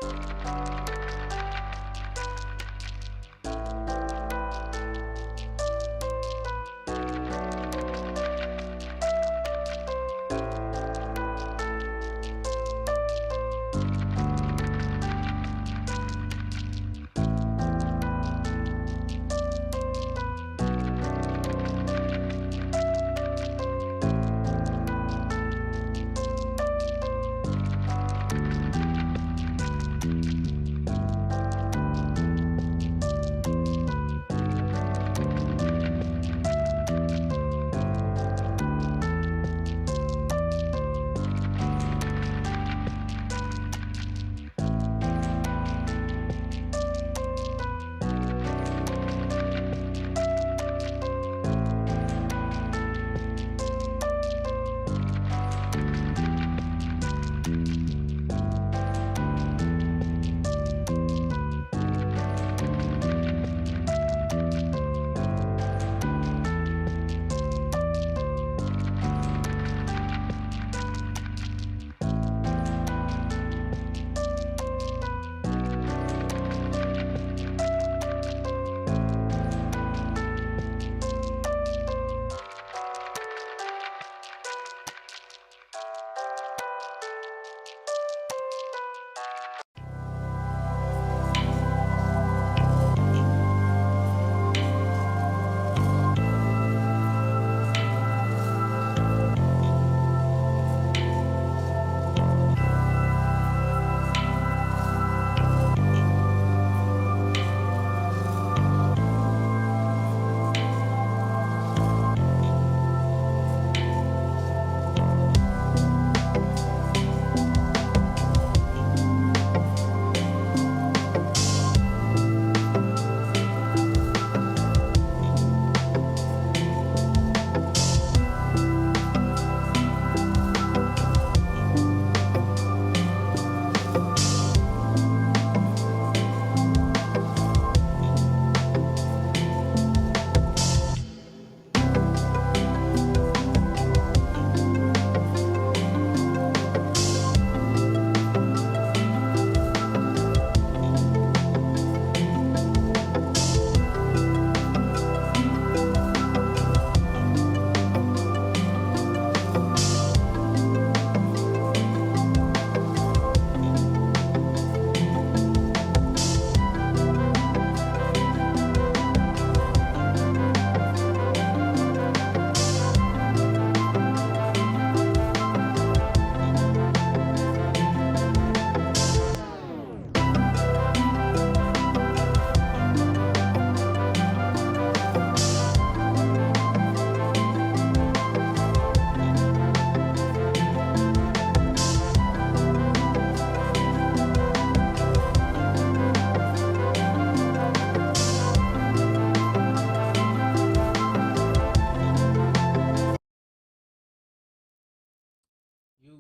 Yo,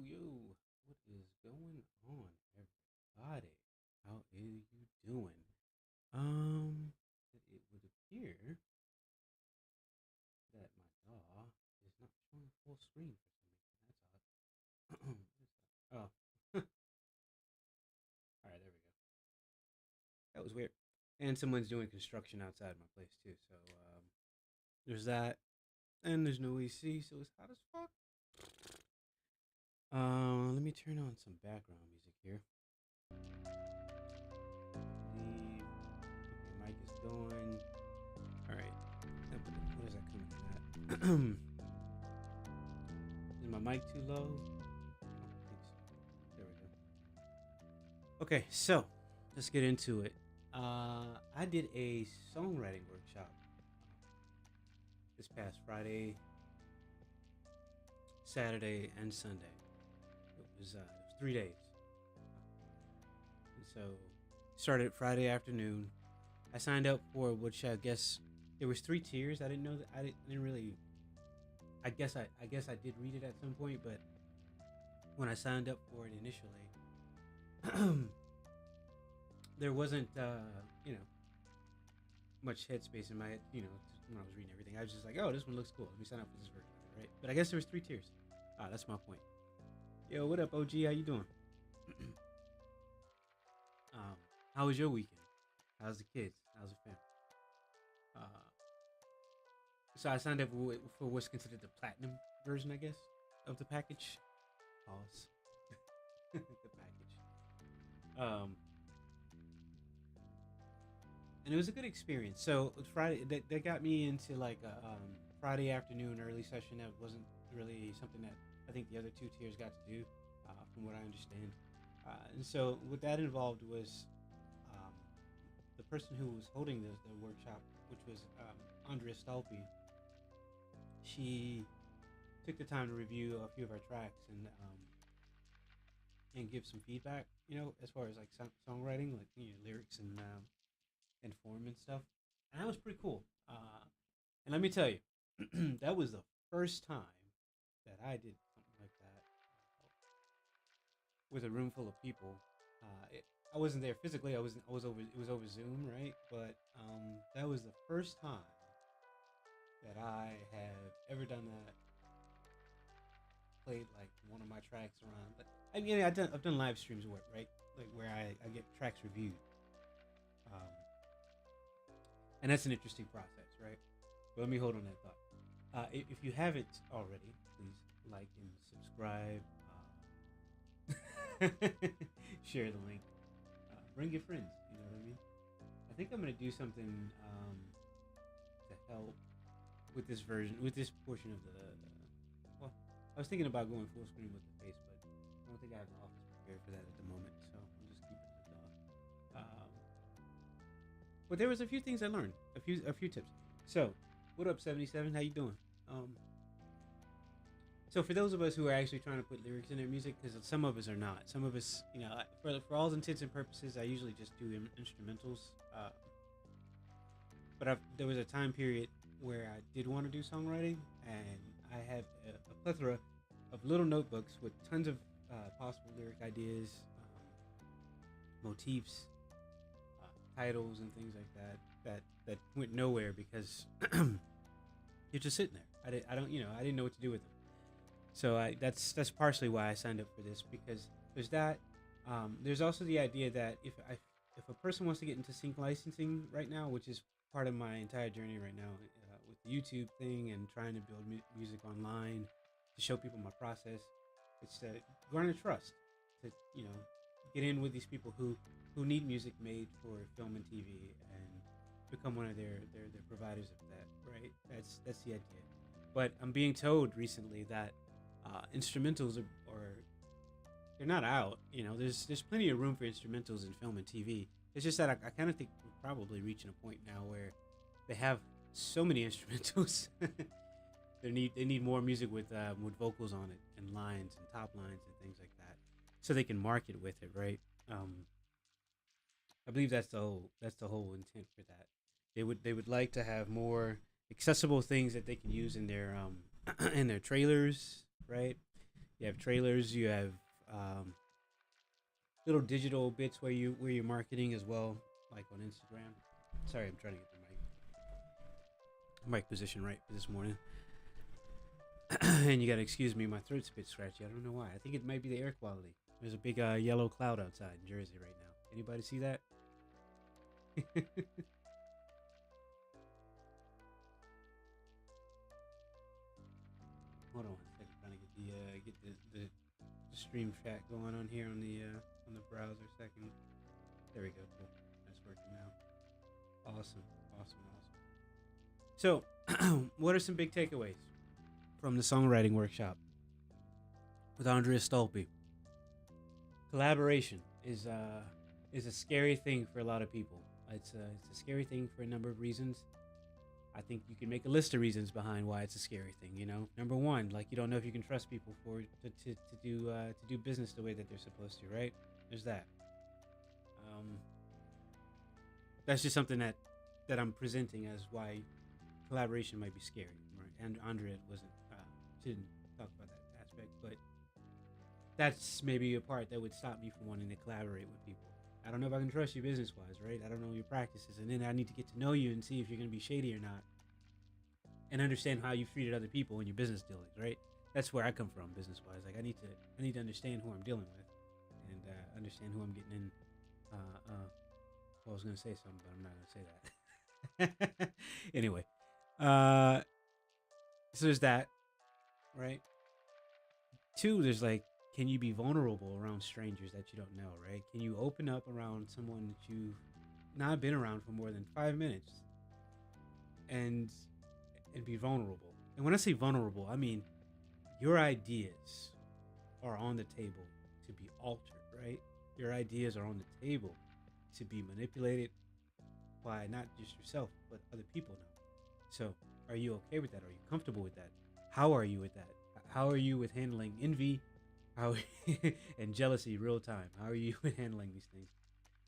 yo, what is going on, everybody? How is you doing? It would appear that my DAW is not showing full screen for some reason. That's odd. Oh, all right, there we go. That was weird. And someone's doing construction outside my place too, so there's that. And there's no AC, so it's hot as fuck. Let me turn on some background music here. Leave. Okay, mic is going. All right. What is that coming at? Is my mic too low? I don't think so. There we go. Okay, so let's get into it. I did a songwriting workshop this past Friday, Saturday, and Sunday. It was 3 days. And so started Friday afternoon. I signed up for which I guess there was 3 tiers. I didn't know that. I didn't really. I guess I did read it at some point, but when I signed up for it initially, there wasn't much headspace in my head. When I was reading everything, I was just like, oh, this one looks cool. Let me sign up for this version, right? But I guess there was 3 tiers. That's my point. Yo, what up, OG? How you doing? Um, how was your weekend? How's the kids? How's the family? Uh, so I signed up for what's considered the platinum version, I guess, of the package. Pause. The package. Um, and it was a good experience. So Friday, that got me into like a Friday afternoon early session that wasn't really something that I think the other two tiers got to do, from what I understand. And so what that involved was um, the person who was holding the workshop, which was Andrea Stolpe. She took the time to review a few of our tracks and give some feedback. As far as like songwriting, like lyrics and form and stuff. And that was pretty cool. And let me tell you, that was the first time that I did something like that with a room full of people. I wasn't there physically. I was over. It was over Zoom, right? But that was the first time that I have ever done that. Played like one of my tracks around. Like, I've done live streams where, right, like where I get tracks reviewed. Um, and that's an interesting process, right? But let me hold on that thought. If you haven't already, please like and subscribe. Share the link. Bring your friends. You know what I mean? I think I'm gonna do something to help with this portion of the. Well, I was thinking about going full screen with the face, but I don't think I have the office prepared for that at the moment, so I'm just keeping it as a thought. But there was a few things I learned, a few tips. So, what up, 77? How you doing? So for those of us who are actually trying to put lyrics in their music, because some of us are not. Some of us, for all intents and purposes, I usually just do instrumentals. But there was a time period where I did want to do songwriting, and I have a plethora of little notebooks with tons of possible lyric ideas, motifs, titles, and things like that went nowhere because you're just sitting there. I didn't know what to do with them. So that's partially why I signed up for this, because there's that. There's also the idea that if a person wants to get into sync licensing right now, which is part of my entire journey right now with the YouTube thing and trying to build music online to show people my process, it's to garner trust, to get in with these people who need music made for film and TV and become one of their providers of that, right? That's the idea. But I'm being told recently that instrumentals are they're not out. There's plenty of room for instrumentals in film and TV. It's just that I kind of think we're probably reaching a point now where they have so many instrumentals. they need more music with vocals on it and lines and top lines and things like that, so they can market with it, right? I believe that's the whole intent for that. They would like to have more accessible things that they can use in their in their trailers, right? You have trailers, you have little digital bits where you're marketing as well, like on Instagram. Sorry, I'm trying to get the mic position right for this morning. And you gotta excuse me, my throat's a bit scratchy. I don't know why. I think it might be the air quality. There's a big yellow cloud outside in Jersey right now. Anybody see that? Hold on one second, trying to get the stream chat going on here on the browser. Second, there we go. Cool, that's working now. Awesome. So, what are some big takeaways from the songwriting workshop with Andrea Stolpe? Collaboration is a scary thing for a lot of people. It's a scary thing for a number of reasons. I think you can make a list of reasons behind why it's a scary thing. Number one, like you don't know if you can trust people to do business the way that they're supposed to, right? There's that. That's just something that I'm presenting as why collaboration might be scary, right? And Andrea she didn't talk about that aspect, but that's maybe a part that would stop me from wanting to collaborate with people. I don't know if I can trust you business-wise, right? I don't know your practices, and then I need to get to know you and see if you're going to be shady or not, and understand how you've treated other people in your business dealings, right? That's where I come from, business-wise. Like I need to understand who I'm dealing with, and understand who I'm getting Well, I was gonna say something, but I'm not gonna say that. Anyway, uh, so there's that, right? Two, there's like, can you be vulnerable around strangers that you don't know, right? Can you open up around someone that you've not been around for more than 5 minutes and be vulnerable? And when I say vulnerable, I mean your ideas are on the table to be altered, right? Your ideas are on the table to be manipulated by not just yourself, but other people now. So, are you okay with that? Are you comfortable with that? How are you with that? How are you with handling envy? How and jealousy real time? How are you with handling these things?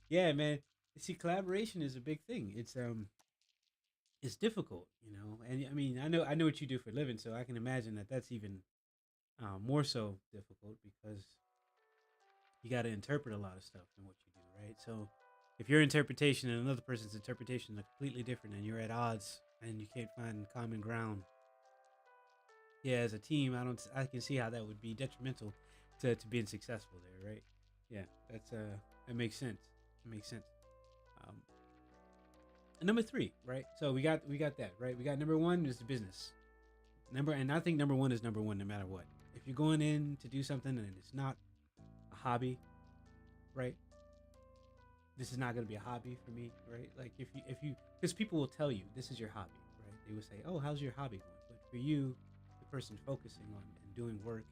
Yeah, man. See, collaboration is a big thing. It's difficult, And I mean, I know what you do for a living, so I can imagine that that's even more so difficult because you got to interpret a lot of stuff in what you do, right? So if your interpretation and another person's interpretation are completely different and you're at odds and you can't find common ground, yeah, as a team, I can see how that would be detrimental to being successful there, right? Yeah, that makes sense. It makes sense. Um, number three, right? So we got that, right? We got number one is the business. And I think number one is number one no matter what. If you're going in to do something and it's not a hobby, right? This is not going to be a hobby for me, right? Like if you because people will tell you this is your hobby, right? They will say, "Oh, how's your hobby going?" But for you, the person focusing on and doing work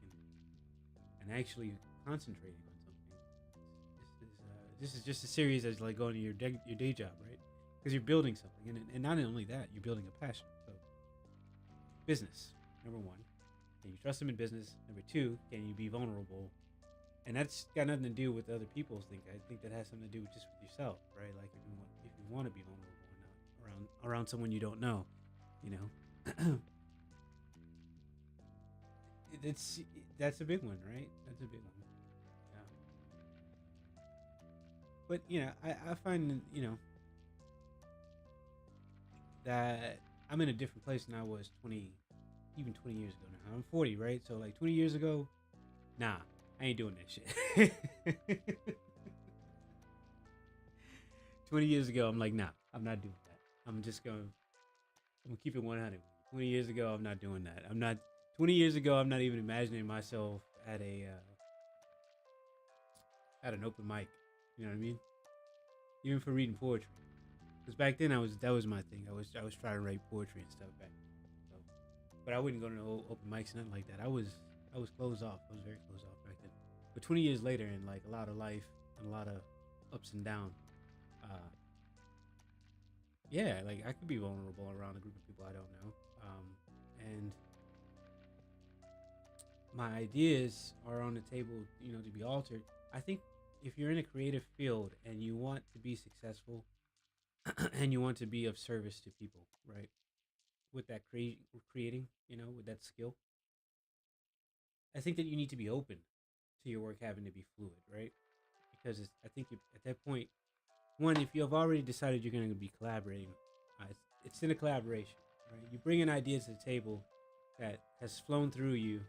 and actually concentrating on something, this is just as serious as like going to your day job, right? Because you're building something, and not only that, you're building a passion. So, business number one, can you trust them in business? Number two, can you be vulnerable? And that's got nothing to do with other people's think. I think that has something to do with just with yourself, right? Like if you want to be vulnerable or not around someone you don't know, you know. it's that's a big one, right? That's a big one. But I find that I'm in a different place than I was 20 years ago now. I'm 40, right? So like 20 years ago, nah, I ain't doing that shit. 20 years ago, I'm like, nah, I'm not doing that. I'm gonna keep it 100. 20 years ago, I'm not doing that. 20 years ago, I'm not even imagining myself at an open mic. You know what I mean? Even for reading poetry. Because back then, that was my thing. I was trying to write poetry and stuff back then. So, but I wouldn't go to no open mics, nothing like that. I was closed off. I was very closed off back then. But 20 years later, and like a lot of life and a lot of ups and downs, uh, yeah, like I could be vulnerable around a group of people I don't know, and my ideas are on the table, to be altered. I think if you're in a creative field and you want to be successful and you want to be of service to people, right? With that creating, with that skill, I think that you need to be open to your work having to be fluid, right? Because I think at that point, one, if you have already decided you're going to be collaborating, it's in a collaboration, right? You bring in ideas to the table that has flown through you,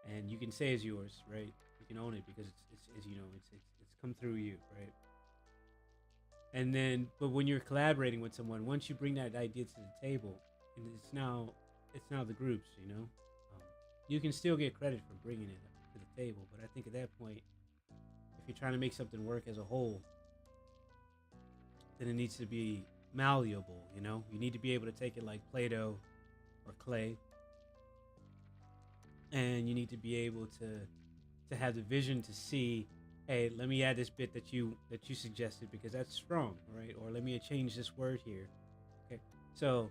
and you can say it's yours, right? You can own it because it's come through you, right? And then, but when you're collaborating with someone, once you bring that idea to the table, and it's now the groups, you can still get credit for bringing it to the table. But I think at that point, if you're trying to make something work as a whole, then it needs to be malleable. You need to be able to take it like Play-Doh or clay, and you need to be able to have the vision to see, hey, let me add this bit that you suggested because that's strong, right? Or let me change this word here. Okay, so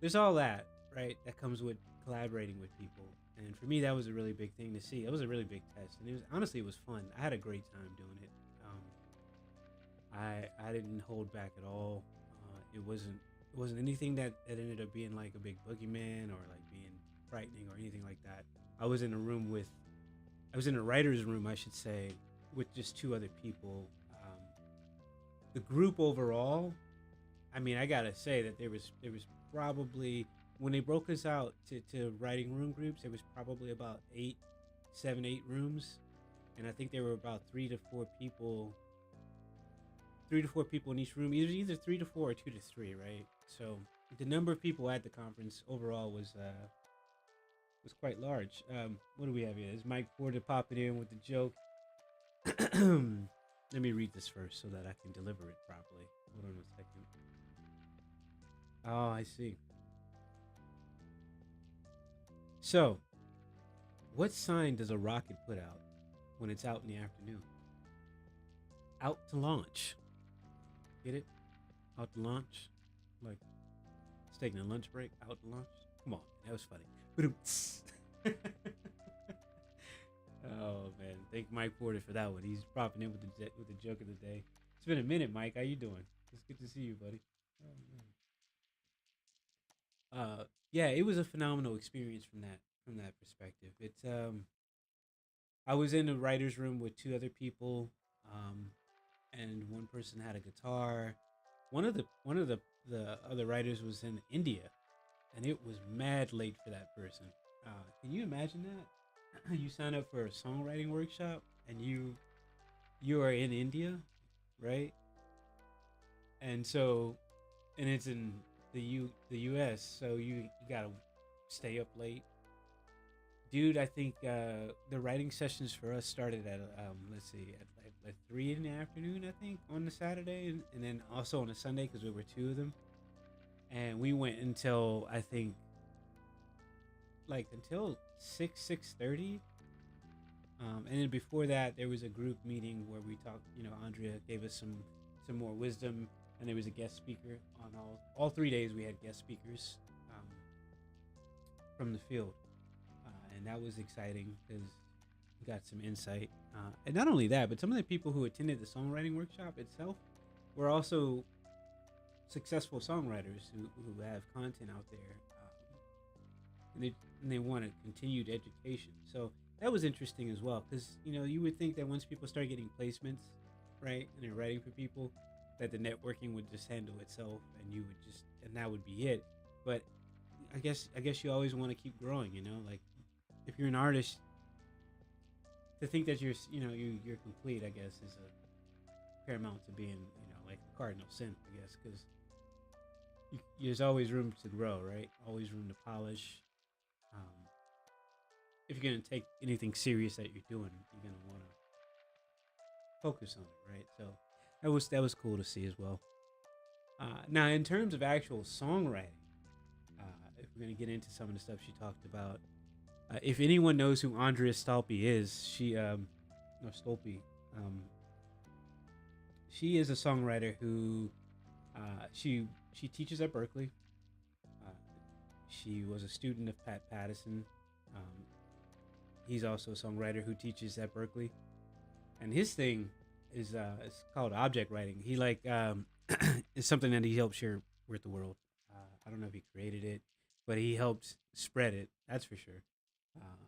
there's all that, right? That comes with collaborating with people, and for me, that was a really big thing to see. It was a really big test, and it was fun. I had a great time doing it. I didn't hold back at all. It wasn't anything that ended up being like a big boogeyman or like being frightening or anything like that. I was in a writer's room, I should say, with just two other people. The group overall, I mean, I gotta say that there was probably, when they broke us out to writing room groups, there was probably about 7, 8 rooms, and I think there were about 3 to 4 people 3 to 4 people in each room. It was either 3 to 4 or 2 to 3, right? So the number of people at the conference overall was quite large. What do we have here? Is Mike Porter popping in with the joke? Let me read this first so that I can deliver it properly. Hold on a second. Oh, I see. So, what sign does a rocket put out when it's out in the afternoon? Out to launch. Get it? Out to launch? Like, it's taking a lunch break. Out to launch? Come on, that was funny. Oh man, thank Mike Porter for that one. He's propping in with the joke of the day. It's been a minute, Mike. How you doing? It's good to see you, buddy. Oh, man. Yeah, it was a phenomenal experience from that perspective. I was in the writers' room with two other people, um, and one person had a guitar. One of the other writers was in India, and it was mad late for that person. Can you imagine that? You sign up for a songwriting workshop, and you are in India, right? And so, and it's in the U.S., so you gotta stay up late, dude. I think the writing sessions for us started at let's see, at like 3 in the afternoon, I think, on the Saturday, and then also on a Sunday because we were two of them, and we went until I think like until 6:30. And then before that, there was a group meeting where we talked. Andrea gave us some more wisdom, and there was a guest speaker on all 3 days. We had guest speakers from the field, and that was exciting because we got some insight. And not only that, but some of the people who attended the songwriting workshop itself were also successful songwriters who have content out there, and they wanted continued education. So that was interesting as well, because you would think that once people start getting placements, right, and they're writing for people, that the networking would just handle itself, and that would be it. But I guess you always want to keep growing. Like if you're an artist, to think that you're complete, I guess, is a paramount to being like a cardinal sin, I guess, because there's always room to grow, right? Always room to polish. Um, if you're gonna take anything serious that you're doing, you're gonna want to focus on it, right? So that was cool to see as well. Now, in terms of actual songwriting, if we're gonna get into some of the stuff she talked about, if anyone knows who Andrea Stolpe is, no Stolpe, she is a songwriter who she teaches at Berkeley. Uh, she was a student of Pattison. Um, he's also a songwriter who teaches at Berkeley, and his thing is it's called object writing. He it's something that he helped share with the world. I don't know if he created it, but he helped spread it. That's for sure. Uh,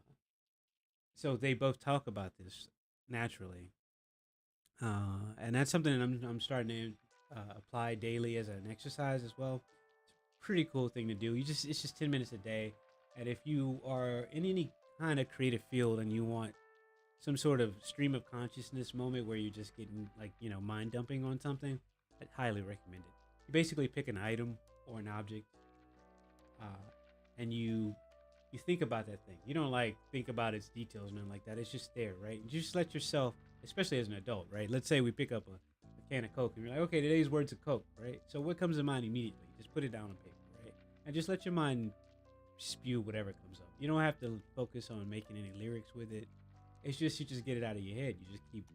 so they both talk about this naturally, and that's something that I'm starting to apply daily as an exercise as well. It's a pretty cool thing to do. It's just 10 minutes a day, and if you are in any kind of creative field and you want some sort of stream of consciousness moment where you're just getting like mind dumping on something, I highly recommend it. You basically pick an item or an object, uh, and you think about that thing. You don't like think about its details, nothing like that. It's just there, right? You just let yourself, especially as an adult, right? Let's say we pick up a can of Coke and you're like, okay, today's words of Coke, right? So what comes to mind immediately? Just put it down on paper, right? And just let your mind spew whatever comes up. You don't have to focus on making any lyrics with it. It's just you just get it out of your head. You just keep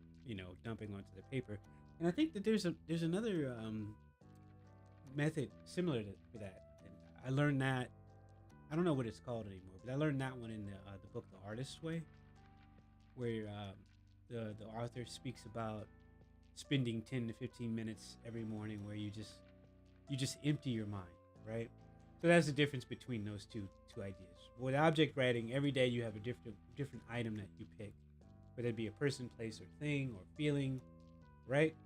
dumping onto the paper. And I think that there's another method similar to that. And I learned that. I don't know what it's called anymore, but I learned that one in the book The Artist's Way, where the author speaks about spending 10 to 15 minutes every morning where you just empty your mind, right? So that's the difference between those two ideas. With object writing, every day you have a different item that you pick, whether it be a person, place, or thing, or feeling, right?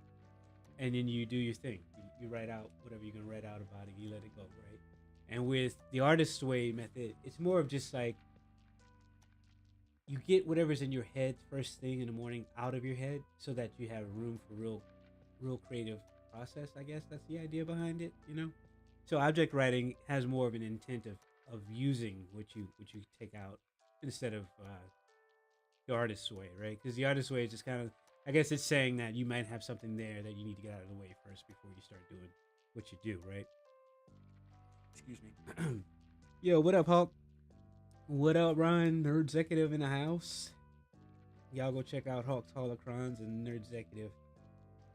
And then you do your thing. You write out whatever you're gonna write out about it. You let it go, right? And with the Artist's Way method, it's more of just like you get whatever's in your head first thing in the morning out of your head, so that you have room for real real creative process. I guess that's the idea behind it. So object writing has more of an intent of using what you take out instead of the artist's way, right? Because the artist's way is just kind of, I guess it's saying that you might have something there that you need to get out of the way first before you start doing what you do, right? Excuse me. Yo, what up, Hulk? What up, Ron? Nerd Executive in the house. Y'all go check out Hulk's Holocrons and Nerd Executive.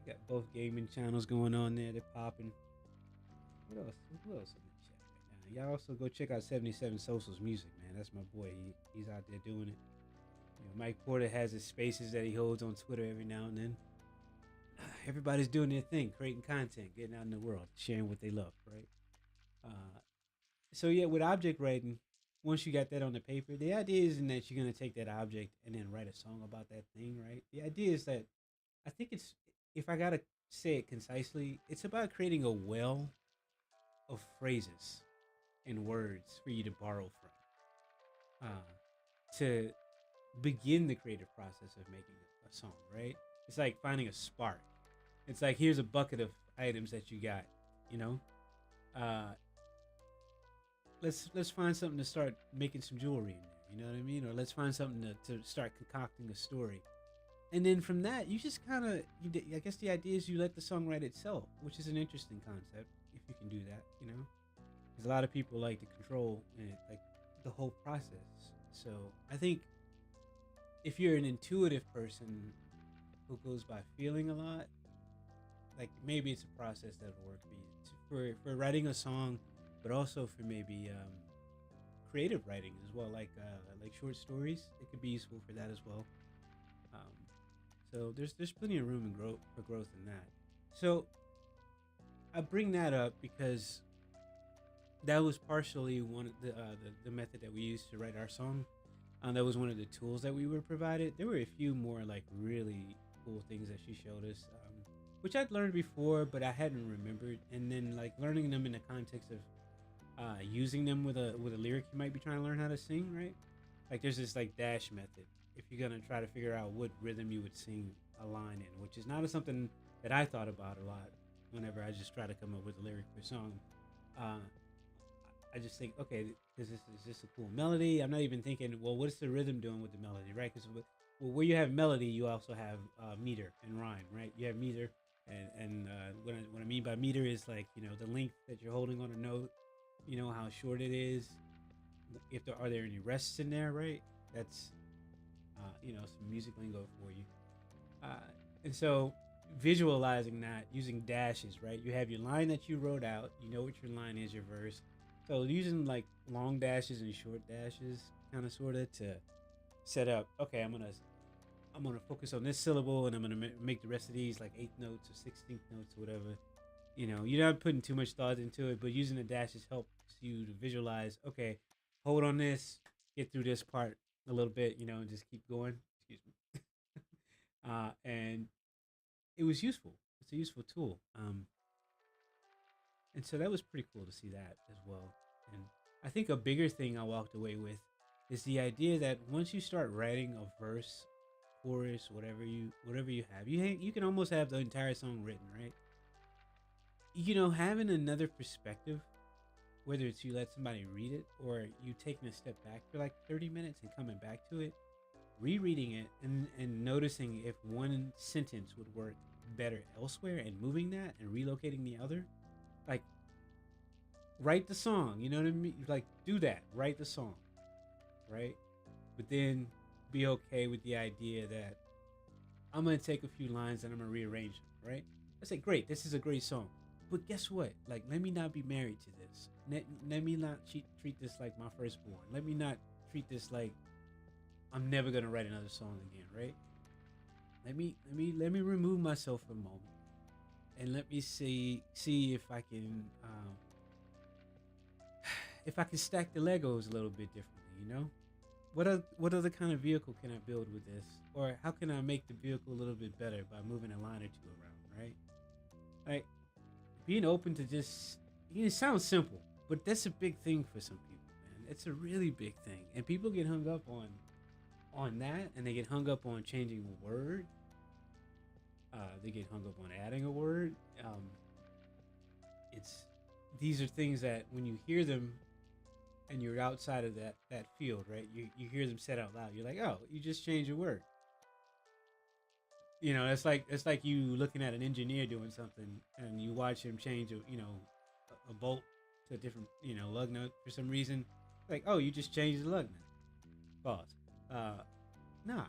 Got both gaming channels going on there. They're popping. What else? What else in the chat right now? Y'all also go check out 77 Socials Music, man. That's my boy. He's out there doing it. Mike Porter has his spaces that he holds on Twitter every now and then. Everybody's doing their thing, creating content, getting out in the world, sharing what they love, right? So yeah, with object writing, once you got that on the paper, the idea isn't that you're gonna take that object and then write a song about that thing, right? The idea is that I think it's, if I gotta say it concisely, it's about creating a well of phrases and words for you to borrow from, to begin the creative process of making a song, right? It's like finding a spark. It's like, here's a bucket of items that you got, you know. Let's find something to start making some jewelry in there, you know what I mean? Or let's find something to start concocting a story. And then from that, you just kind of, I guess the idea is you let the song write itself, which is an interesting concept, if you can do that, you know? Because a lot of people like to control like the whole process. So I think if you're an intuitive person who goes by feeling a lot, like maybe it's a process that'll work for you for writing a song, but also for maybe creative writing as well, like short stories. It could be useful for that as well. So there's plenty of room for growth in that. So I bring that up because that was partially one of the method that we used to write our song. That was one of the tools that we were provided. There were a few more like really cool things that she showed us, which I'd learned before, but I hadn't remembered. And then like learning them in the context of using them with a lyric you might be trying to learn how to sing, right? Like there's this like dash method if you're gonna try to figure out what rhythm you would sing a line in, which is not something that I thought about a lot whenever I just try to come up with a lyric for a song. I just think, okay, is this a cool melody? I'm not even thinking, well, what's the rhythm doing with the melody, right? Because where you have melody, you also have meter and rhyme, right? You have meter, and what I mean by meter is like, you know, the length that you're holding on a note, you know, how short it is. If are there any rests in there, right? That's you know, some music lingo for you. And so visualizing that using dashes, right? You have your line that you wrote out. You know what your line is, your verse. So using like long dashes and short dashes, kind of sort of to set up. Okay, I'm gonna focus on this syllable, and I'm gonna make the rest of these like 8th notes or 16th notes or whatever. You know, you're not putting too much thought into it, but using the dashes helps you to visualize. Okay, hold on this, get through this part a little bit, you know, and just keep going. Excuse me. And it was useful. It's a useful tool. And so that was pretty cool to see that as well. And I think a bigger thing I walked away with is the idea that once you start writing a verse, chorus, whatever you have, you can almost have the entire song written, right? You know, having another perspective, whether it's you let somebody read it or you taking a step back for like 30 minutes and coming back to it, rereading it and noticing if one sentence would work better elsewhere and moving that and relocating the other. Like, write the song, you know what I mean? Like, do that, write the song, right? But then be okay with the idea that I'm going to take a few lines and I'm going to rearrange them, right? I say, great, this is a great song. But guess what? Like, let me not be married to this. Let me not treat this like my firstborn. Let me not treat this like I'm never going to write another song again, right? Let me remove myself for a moment. And let me see if I can stack the Legos a little bit differently, you know? What other kind of vehicle can I build with this? Or how can I make the vehicle a little bit better by moving a line or two around, right? Like, being open to just, it sounds simple, but that's a big thing for some people, man. It's a really big thing. And people get hung up on that, and they get hung up on changing a word. they get hung up on adding a word. It's These are things that when you hear them and you're outside of that field, right? You hear them said out loud. You're like, oh, you just changed a word. It's like you looking at an engineer doing something and you watch him change a bolt to a different lug nut for some reason. Like, oh, you just changed the lug nut. Pause. Nah.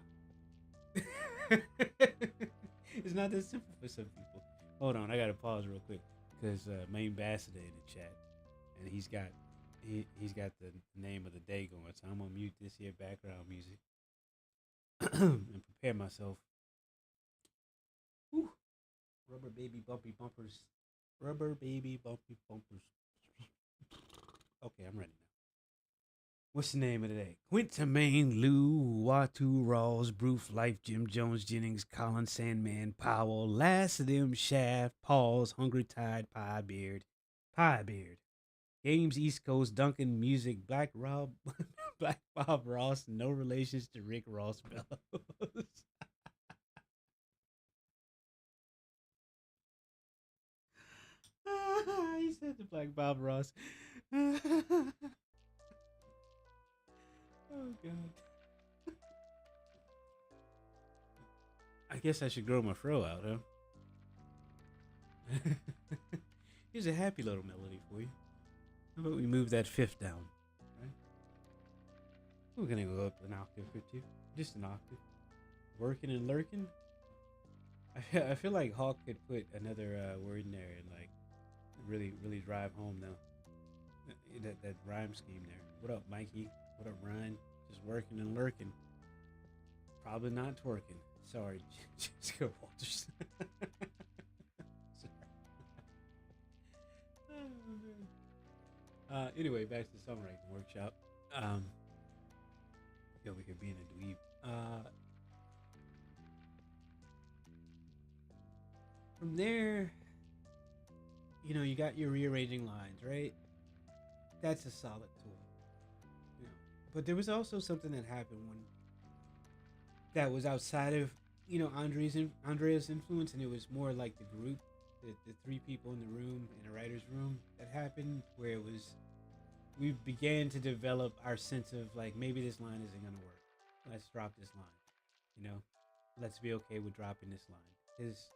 It's not that simple for some people. Hold on, I gotta pause real quick because Main Ambassador in the chat, and he's got the name of the day going. So I'm gonna mute this here background music and prepare myself. Whew. Rubber baby bumpy bumpers. Rubber baby bumpy bumpers. Okay, I'm ready now. What's the name of the day? Quintermain, Lou, Watu, Rawls, Broof, Life, Jim Jones, Jennings, Collins, Sandman, Powell, Last of Them, Shaft, Pauls, Hungry Tide, Pie Beard. Games East Coast, Duncan, Music, Black Bob Ross, no relations to Rick Ross Bellows. He said to Black Bob Ross. Oh God. I guess I should grow my fro out, huh? Here's a happy little melody for you. How about we move that fifth down? Right? We're gonna go up an octave or two. Just an octave. Working and lurking. I feel like Hawk could put another word in there and like really, really drive home though. That rhyme scheme there. What up, Mikey? What up, Ryan? Just working and lurking. Probably not twerking. Sorry, Jessica Walters. Anyway, back to the songwriting workshop. Over here being a dweeb. From there, you got your rearranging lines, right? That's a solid tool. But there was also something that happened that was outside of Andrea's influence, and it was more like the group, the three people in the room, in a writer's room, that happened, where we began to develop our sense of like, maybe this line isn't gonna work. Let's drop this line. Let's be okay with dropping this line, because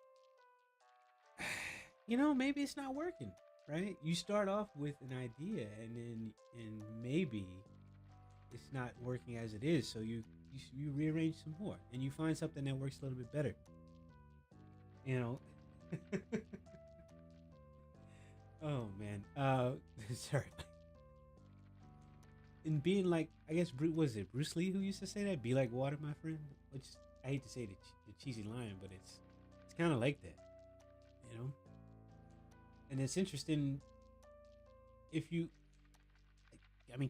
maybe it's not working, right? You start off with an idea, and maybe it's not working as it is, so you rearrange some more, and you find something that works a little bit better. Oh man, sorry. And being like, I guess, was it Bruce Lee who used to say that? Be like water, my friend. Which, I hate to say the cheesy line, but it's kind of like that, And it's interesting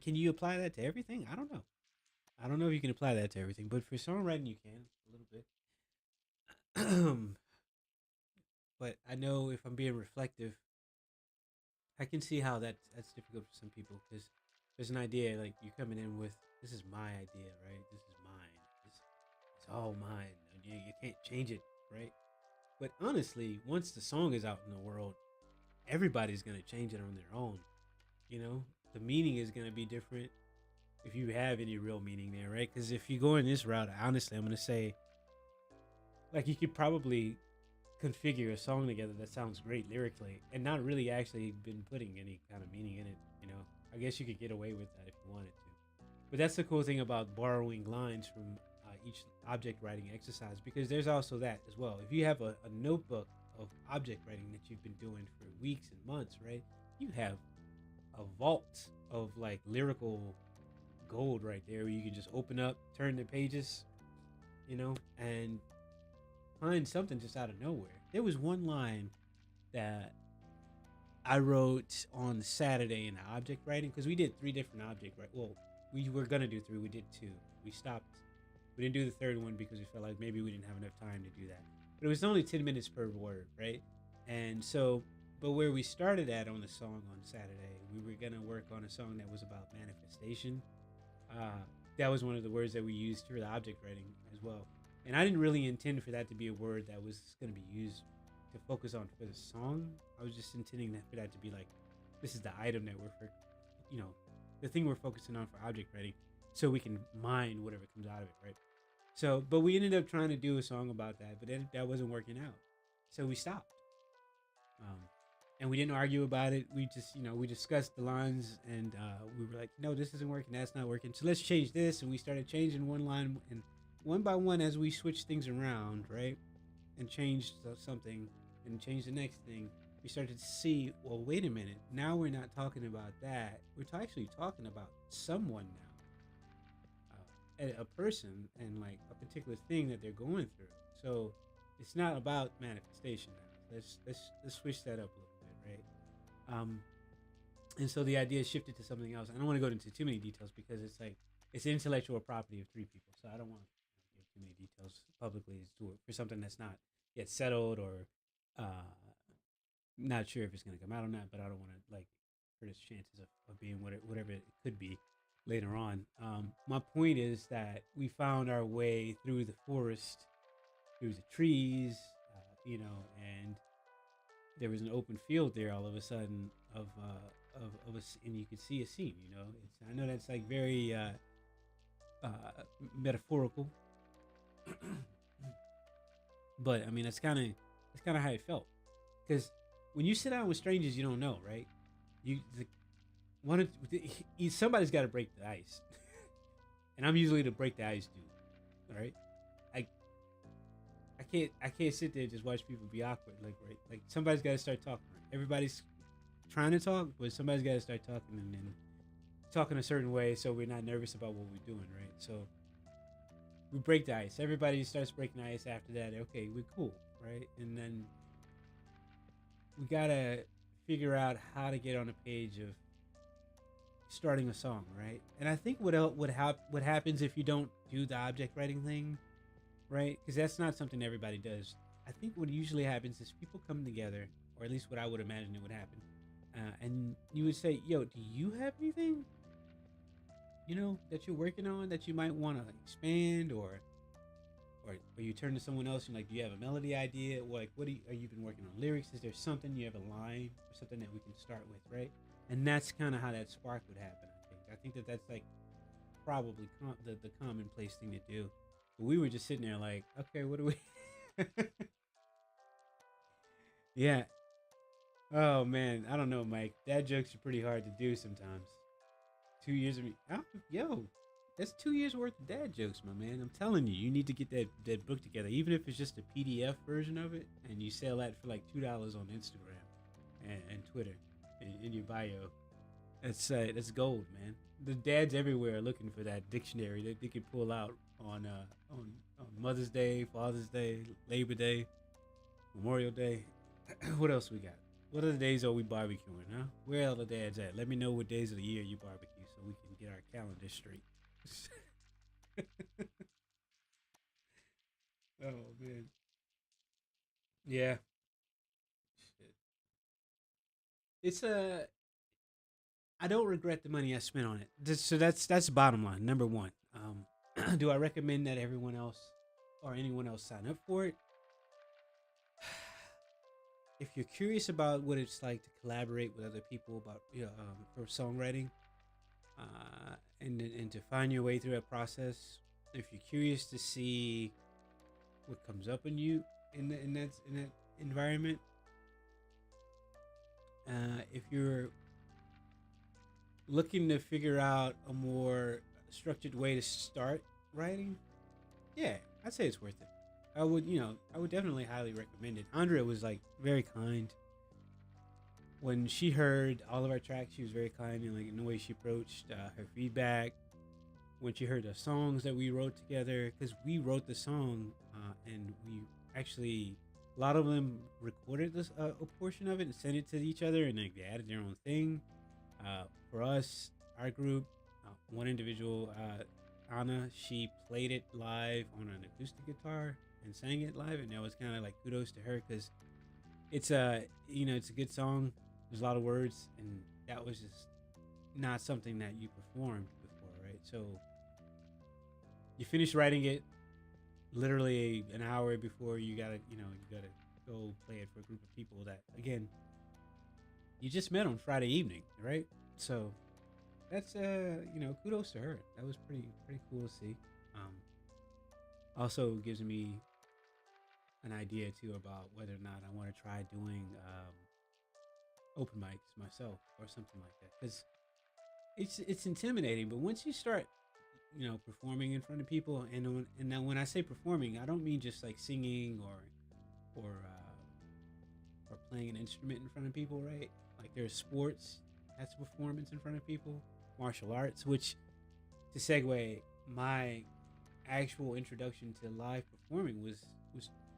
can you apply that to everything? I don't know. I don't know if you can apply that to everything, but for songwriting you can a little bit. But I know if I'm being reflective, I can see how that's difficult for some people, because there's an idea, like, you're coming in with, this is my idea, right? This is mine. It's all mine. You can't change it, right? But honestly, once the song is out in the world, everybody's gonna change it on their own. The meaning is gonna be different, if you have any real meaning there, right? Because if you go in this route, honestly, I'm gonna say, like, you could probably configure a song together that sounds great lyrically and not really actually been putting any kind of meaning in it. I guess you could get away with that if you wanted to. But that's the cool thing about borrowing lines from each object writing exercise, because there's also that as well. If you have a notebook of object writing that you've been doing for weeks and months, right? You have a vault of like lyrical gold right there, where you can just open up, turn the pages, and find something just out of nowhere. There was one line that I wrote on Saturday in object writing, because we did 3 different object writing. Well, we were gonna do 3. We did 2. We stopped. We didn't do the third one because we felt like maybe we didn't have enough time to do that. But it was only 10 minutes per word, right? And so, but where we started at on the song on Saturday, we were gonna work on a song that was about manifestation. That was one of the words that we used for the object writing as well. And I didn't really intend for that to be a word that was going to be used to focus on for the song. I was just intending for that to be like, this is the item that we're for, you know, the thing we're focusing on for object writing, so we can mine whatever comes out of it, right? So, but we ended up trying to do a song about that, but then that wasn't working out, so we stopped. Um, and we didn't argue about it. We just, we discussed the lines, and we were like, no, this isn't working. That's not working. So let's change this. And we started changing one line, and one by one, as we switched things around, right, and changed something, and changed the next thing, we started to see, well, wait a minute. Now we're not talking about that. We're actually talking about someone now, a person, and like a particular thing that they're going through. So it's not about manifestation now. Let's switch that up a little bit, right? And so the idea shifted to something else. I don't want to go into too many details because it's like it's intellectual property of three people. So I don't want to give too many details publicly for something that's not yet settled or not sure if it's going to come out or not. But I don't want to like hurt its chances of being whatever it could be later on. My point is that we found our way through the forest, through the trees, and there was an open field there all of a sudden of us, and you could see a scene. I know that's like very metaphorical, but I mean that's kind of how it felt. Because when you sit down with strangers, you don't know, right? Somebody's got to break the ice, and I'm usually the break the ice dude. All right, I can't sit there and just watch people be awkward. Like somebody's got to start talking. Right? Everybody's trying to talk, but somebody's got to start talking and then talking a certain way so we're not nervous about what we're doing, right? So we break the ice. Everybody starts breaking the ice after that. Okay, we're cool, right? And then we gotta figure out how to get on a page of starting a song, right? And I think what happens if you don't do the object writing thing, right? Because that's not something everybody does. I think what usually happens is people come together, or at least what I would imagine it would happen, and you would say, "Yo, do you have anything, that you're working on that you might want to expand, or you turn to someone else and like, do you have a melody idea? Or like, are you been working on lyrics? Is there something you have a line or something that we can start with, right?" And that's kind of how that spark would happen. I think that's like probably the commonplace thing to do. But we were just sitting there like, okay, what do we? Yeah. Oh man, I don't know, Mike. Dad jokes are pretty hard to do sometimes. 2 years of me, yo, that's 2 years worth of dad jokes, my man. I'm telling you, you need to get that book together, even if it's just a PDF version of it, and you sell that for like $2 on Instagram and Twitter in your bio. That's gold, man. The dads everywhere are looking for that dictionary that they can pull out on Mother's Day, Father's Day, Labor Day, Memorial Day. What else we got? What other days are we barbecuing, huh? Where are the dads at? Let me know what days of the year you barbecue so we can get our calendar straight. Oh man. Yeah. Shit. It's I don't regret the money I spent on it. So that's the bottom line. Number one. Do I recommend that everyone else or anyone else sign up for it? If you're curious about what it's like to collaborate with other people about for songwriting, and to find your way through that process, if you're curious to see what comes up in you in that environment, if you're looking to figure out a more structured way to start writing, yeah, I'd say it's worth it. I would definitely highly recommend it. Andrea was like very kind. When she heard all of our tracks, she was very kind in the way she approached her feedback. When she heard the songs that we wrote together, because we wrote the song, and we actually, a lot of them recorded a portion of it and sent it to each other, and like they added their own thing. For us, our group, one individual, Anna, she played it live on an acoustic guitar and sang it live, and that was kind of like kudos to her because it's it's a good song. There's a lot of words, and that was just not something that you performed before, right? So you finish writing it, literally an hour before you gotta go play it for a group of people that, again, you just met on Friday evening, right? So that's kudos to her. That was pretty cool to see. Um, Also gives me an idea too about whether or not I want to try doing open mics myself or something like that, because it's intimidating. But once you start, performing in front of people, and now when I say performing, I don't mean just like singing or playing an instrument in front of people, right? Like there's sports, that's a performance in front of people. Martial arts, which, to segue, my actual introduction to live performing was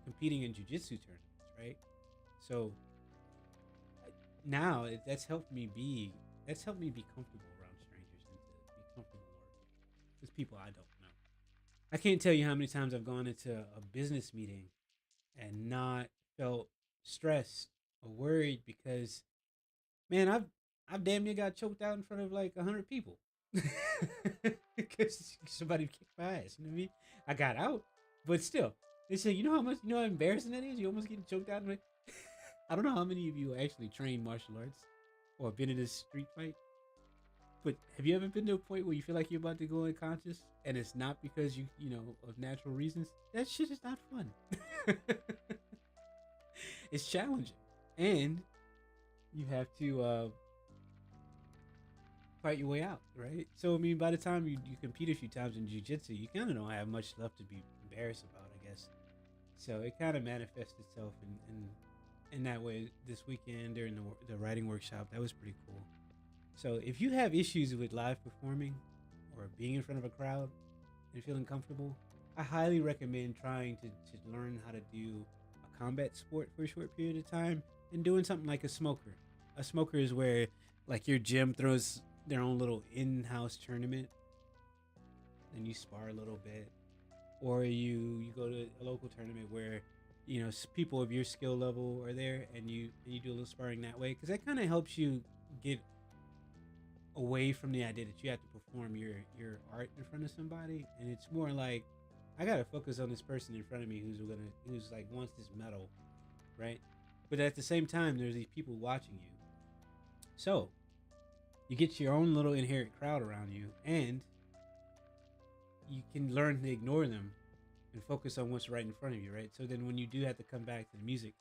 competing in jujitsu tournaments, right? So now that's helped me be comfortable around strangers and to be comfortable working with people I don't know. I can't tell you how many times I've gone into a business meeting and not felt stressed or worried because, man, I've damn near got choked out in front of like 100 people because somebody kicked my ass. You know what I mean? I got out, but still, they say, how embarrassing that is. You almost getting choked out. I don't know how many of you actually train martial arts or been in a street fight, but have you ever been to a point where you feel like you're about to go unconscious and it's not because of natural reasons? That shit is not fun. It's challenging, and you have to fight your way out, right? So I mean, by the time you compete a few times in jiu-jitsu, you kind of don't have much left to be embarrassed about, I guess. So it kind of manifests itself in that way this weekend during the writing workshop. That was pretty cool. So if you have issues with live performing or being in front of a crowd and feeling comfortable, I highly recommend trying to learn how to do a combat sport for a short period of time and doing something like a smoker. A smoker is where, like, your gym throws their own little in-house tournament, and you spar a little bit, or you go to a local tournament where people of your skill level are there, and you do a little sparring that way, because that kind of helps you get away from the idea that you have to perform your art in front of somebody, and it's more like, I gotta focus on this person in front of me who's like wants this medal, right? But at the same time, there's these people watching you, so you get your own little inherent crowd around you, and you can learn to ignore them and focus on what's right in front of you, right? So then when you do have to come back to the music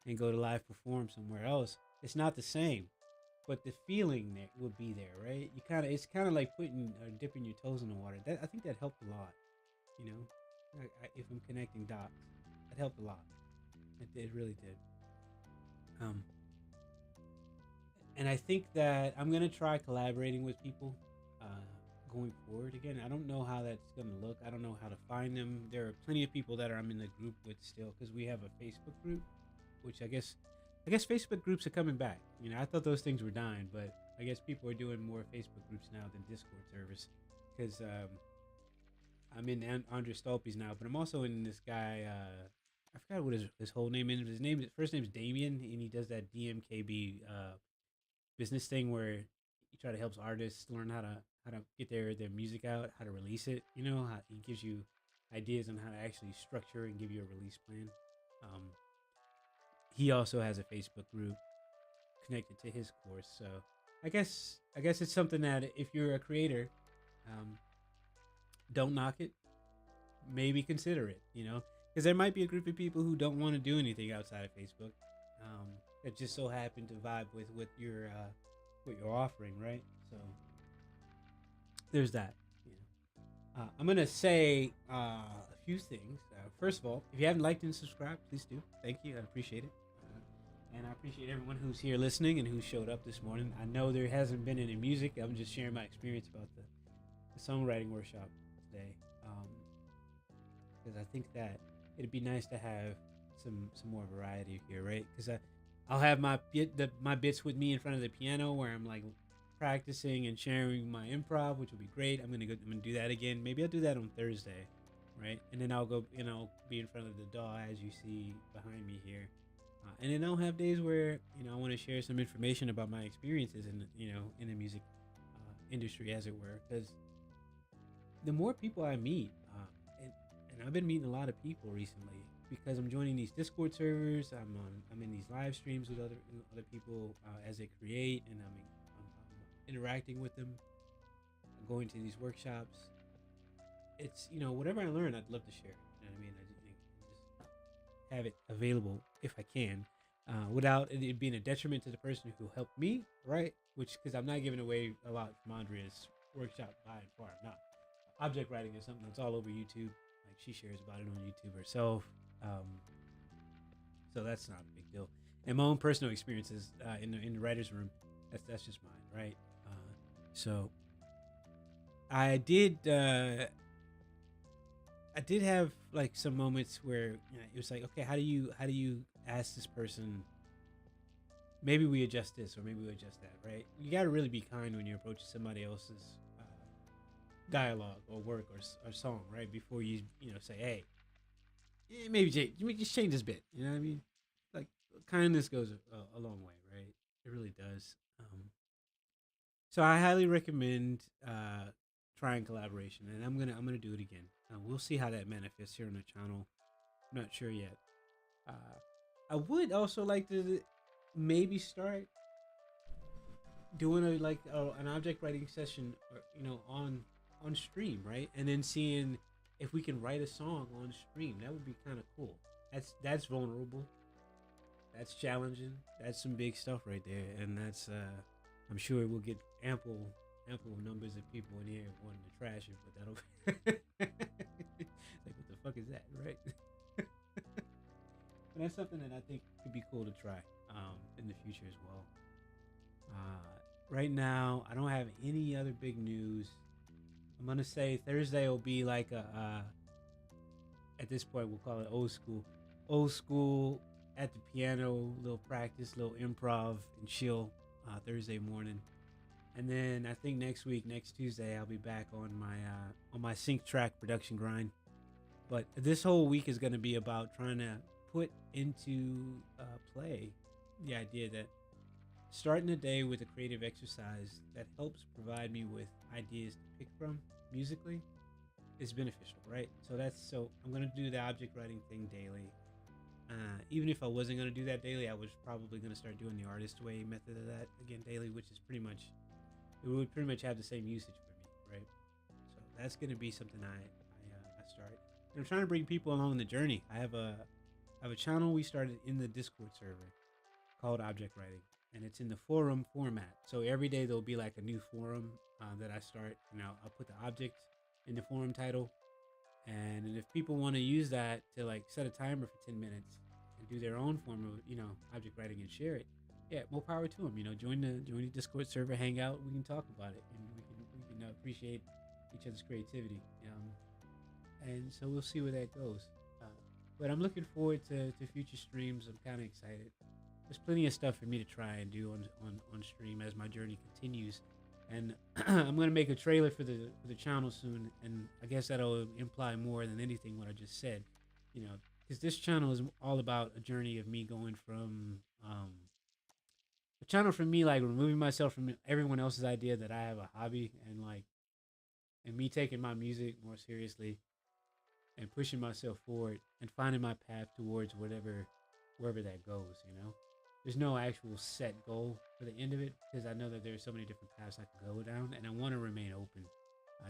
and go to live perform somewhere else, it's not the same, but the feeling there will be there, right? It's kind of like putting or dipping your toes in the water. I think that helped a lot, you know. If I'm connecting dots, it helped a lot. It really did. Um, and I think that I'm gonna try collaborating with people going forward. Again, I don't know how that's gonna look. I don't know how to find them. There are plenty of people that I'm in the group with still, because we have a Facebook group, which I guess Facebook groups are coming back. I thought those things were dying, but I guess people are doing more Facebook groups now than Discord servers, because I'm in Andrea Stolpe's now, but I'm also in this guy. I forgot what his whole name is. His first name's Damien, and he does that DMKB business thing where he try to help artists learn how to get their music out, how to release it. How he gives you ideas on how to actually structure and give you a release plan. Um, he also has a Facebook group connected to his course, so I guess it's something that if you're a creator, um, don't knock it. Maybe consider it. Because there might be a group of people who don't want to do anything outside of Facebook, that just so happen to vibe with what you're offering, right? So there's that. I'm gonna say a few things. First of all, if you haven't liked and subscribed, please do. Thank you. I appreciate it. And I appreciate everyone who's here listening and who showed up this morning. I know there hasn't been any music. I'm just sharing my experience about the songwriting workshop today, because I think that it'd be nice to have some more variety here, right? Because I'll have my bits with me in front of the piano where I'm like practicing and sharing my improv, which will be great. I'm gonna do that again. Maybe I'll do that on Thursday, right? And then I'll go, be in front of the DAW as you see behind me here. And then I'll have days where I want to share some information about my experiences in the music industry, as it were. Because the more people I meet, and And I've been meeting a lot of people recently because I'm joining these Discord servers. I'm in these live streams with other people as they create, and I'm interacting with them. I'm going to these workshops. It's whatever I learn, I'd love to share. You know what I mean? I just have it available if I can, without it being a detriment to the person who helped me, right? Which, because I'm not giving away a lot from Andrea's workshop by and far. I'm not. Object writing is something that's all over YouTube. Like, she shares about it on YouTube herself. So that's not a big deal. And my own personal experiences in the writer's room, that's just mine, right? So I did have like some moments where it was like, okay, how do you ask this person? Maybe we adjust this, or maybe we adjust that, right? You got to really be kind when you're approaching somebody else's dialogue or work or song, right? Before you say, hey, maybe just change this bit. You know what I mean? Like, kindness goes a long way, right? It really does. So I highly recommend trying collaboration, and I'm gonna do it again. We'll see how that manifests here on the channel. I'm not sure yet. I would also like to maybe start doing an object writing session, or, on stream, right? And then seeing if we can write a song on stream. That would be kind of cool. That's vulnerable. That's challenging. That's some big stuff right there, and that's I'm sure we'll get ample numbers of people in here wanting to trash it, but that'll like, what the fuck is that, right? But that's something that I think could be cool to try in the future as well. Right now, I don't have any other big news. I'm gonna say Thursday will be like at this point we'll call it old school at the piano, little practice, little improv and chill Thursday morning. And then I think next Tuesday, I'll be back on my sync track production grind. But this whole week is going to be about trying to put into play the idea that starting a day with a creative exercise that helps provide me with ideas to pick from musically is beneficial, right? So I'm going to do the object writing thing daily. Even if I wasn't going to do that daily, I was probably going to start doing the artist way method of that again daily, which is it would pretty much have the same usage for me, right? So that's going to be something I start. And I'm trying to bring people along the journey. I have a channel we started in the Discord server called Object Writing, and it's in the forum format. So every day there'll be like a new forum that I start. I'll put the object in the forum title, and if people want to use that to like set a timer for 10 minutes and do their own form of object writing and share it, yeah, more power to them. Join the Discord server, hang out, we can talk about it, and we can appreciate each other's creativity. And so we'll see where that goes. But I'm looking forward to future streams. I'm kind of excited. There's plenty of stuff for me to try and do on stream as my journey continues. And I'm gonna make a trailer for the channel soon, and I guess that'll imply more than anything what I just said, because this channel is all about a journey of me going from a channel for me, like removing myself from everyone else's idea that I have a hobby, and me taking my music more seriously and pushing myself forward and finding my path towards wherever that goes. There's no actual set goal for the end of it, because I know that there's so many different paths I could go down, and I want to remain open,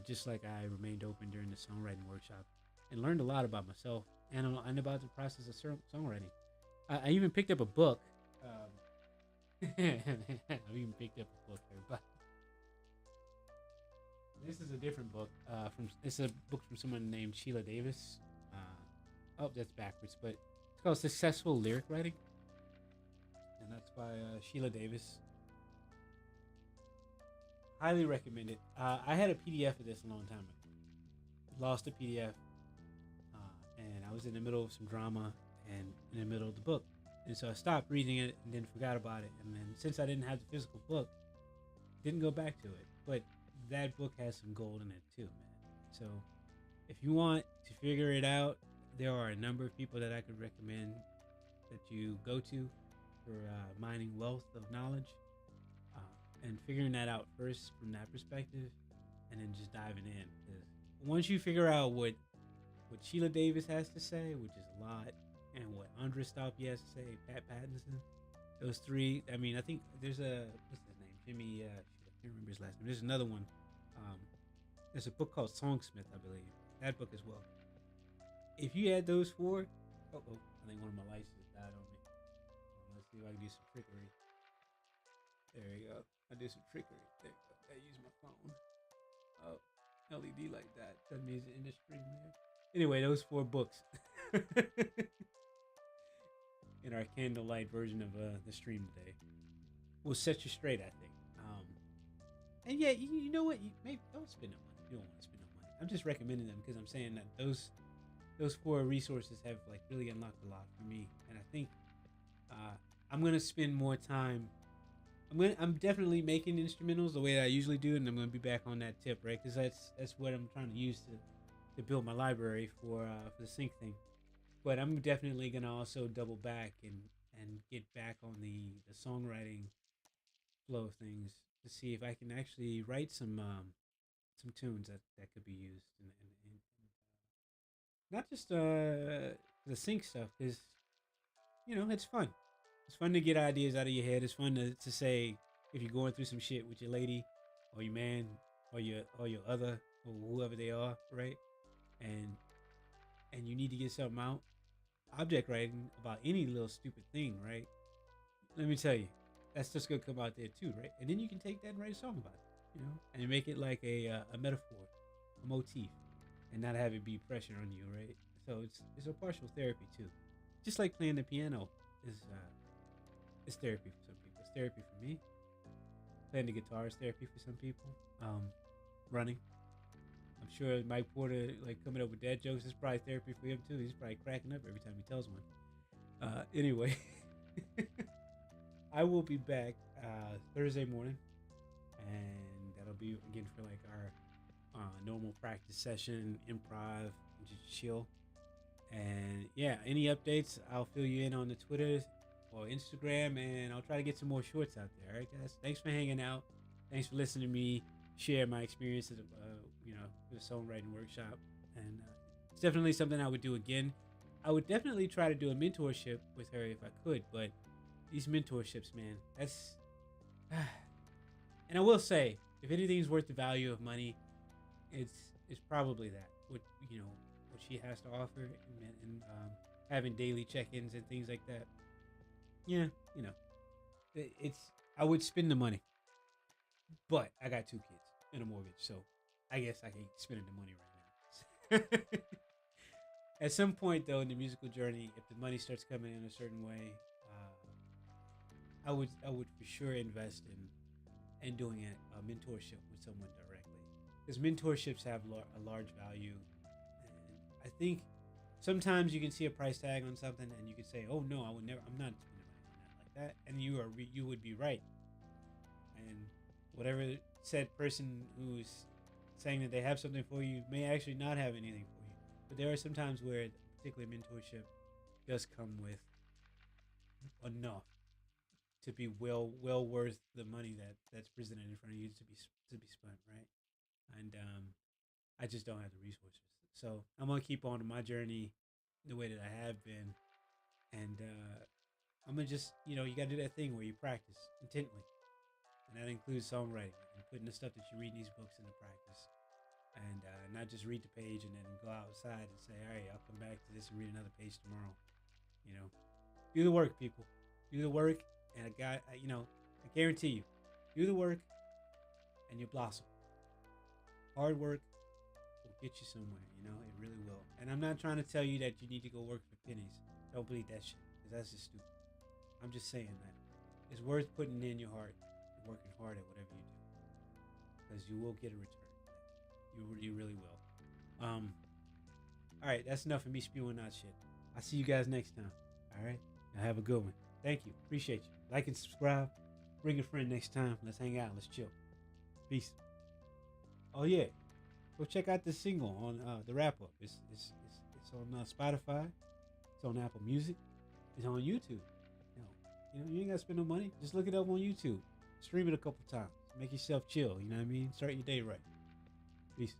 just like I remained open during the songwriting workshop and learned a lot about myself and about the process of songwriting. I even picked up a book. I've even picked up a book, everybody. This is a different book. It's a book from someone named Sheila Davis. That's backwards, but it's called Successful Lyric Writing, and that's by Sheila Davis. Highly recommend it. I had a PDF of this a long time ago. Lost a PDF, and I was in the middle of some drama and in the middle of the book. And so I stopped reading it and then forgot about it. And then since I didn't have the physical book, didn't go back to it. But that book has some gold in it too, man. So if you want to figure it out, there are a number of people that I could recommend that you go to for mining wealth of knowledge, and figuring that out first from that perspective, and then just diving in. Because once you figure out what what Sheila Davis has to say, which is a lot, and what Andrea Stolpe has to say, Pattison. Those three. I mean, I think there's a what's his name, Jimmy. I can't remember his last name. There's another one. Um, there's a book called Songsmith, I believe. That book as well. If you add those four, I think one of my lights just died on me. Let's see if I can do some trickery. There you go. I did some trickery. There you go. I use my phone. Oh, LED like that. That means in the stream there. Anyway, those four books. In our candlelight version of the stream today will set you straight, I think. And yeah, you know what? You maybe don't spend no money. You don't want to spend no money. I'm just recommending them because I'm saying that those four resources have like really unlocked a lot for me, and I think I'm gonna spend more time. I'm definitely making instrumentals the way that I usually do, and I'm gonna be back on that tip, right? Because that's what I'm trying to use to build my library for the sync thing. But I'm definitely gonna also double back and get back on the songwriting flow of things to see if I can actually write some tunes that could be used and not just the sync stuff, because it's fun. It's fun to get ideas out of your head. It's fun to say if you're going through some shit with your lady or your man or your other or whoever they are, right? And you need to get something out. Object writing about any little stupid thing, right? Let me tell you, that's just gonna come out there too, right? And then you can take that and write a song about it, and make it like a metaphor, a motif, and not have it be pressure on you, right? So it's a partial therapy too, just like playing the piano is therapy for some people. It's therapy for me. Playing the guitar is therapy for some people. Running. I'm sure Mike Porter, like coming up with dad jokes, is probably therapy for him too. He's probably cracking up every time he tells one. Anyway, I will be back Thursday morning, and that'll be again for like our normal practice session, improv, just chill. And yeah, any updates, I'll fill you in on the Twitter or Instagram, and I'll try to get some more shorts out there. All right, guys. Thanks for hanging out. Thanks for listening to me share my experiences of, the songwriting workshop. And it's definitely something I would do again. I would definitely try to do a mentorship with her if I could, but these mentorships, man, that's. And I will say, if anything's worth the value of money, it's probably that. What she has to offer, and having daily check-ins and things like that. Yeah, it's. I would spend the money, but I got 2 kids and a mortgage, so I guess I ain't spending the money right now. At some point, though, in the musical journey, if the money starts coming in a certain way, I would for sure invest in doing a mentorship with someone directly, because mentorships have a large value, and I think sometimes you can see a price tag on something and you can say, "Oh no, I would never. I'm not spending money on that like that," and you would be right, and whatever said person who's saying that they have something for you may actually not have anything for you. But there are some times where particular mentorship does come with enough to be well worth the money that's presented in front of you to be spent, right? And I just don't have the resources, so I'm gonna keep on my journey the way that I have been, and I'm gonna just you gotta do that thing where you practice intently, and that includes songwriting and putting the stuff that you read in these books into practice, and not just read the page and then go outside and say, all right, I'll come back to this and read another page tomorrow. Do the work, people. Do the work, and I guarantee you, do the work, and you blossom. Hard work will get you somewhere. It really will. And I'm not trying to tell you that you need to go work for pennies. Don't believe that shit, because that's just stupid. I'm just saying that it's worth putting in your heart and working hard at whatever you do, because you will get a return. You really will. All right, that's enough of me spewing out shit. I'll see you guys next time. All right, now have a good one. Thank you. Appreciate you. Like and subscribe. Bring a friend next time. Let's hang out. Let's chill. Peace. Oh yeah, go check out the single on the wrap up. It's on Spotify. It's on Apple Music. It's on YouTube. You ain't gotta spend no money. Just look it up on YouTube. Stream it a couple times. Make yourself chill. You know what I mean? Start your day right. Peace.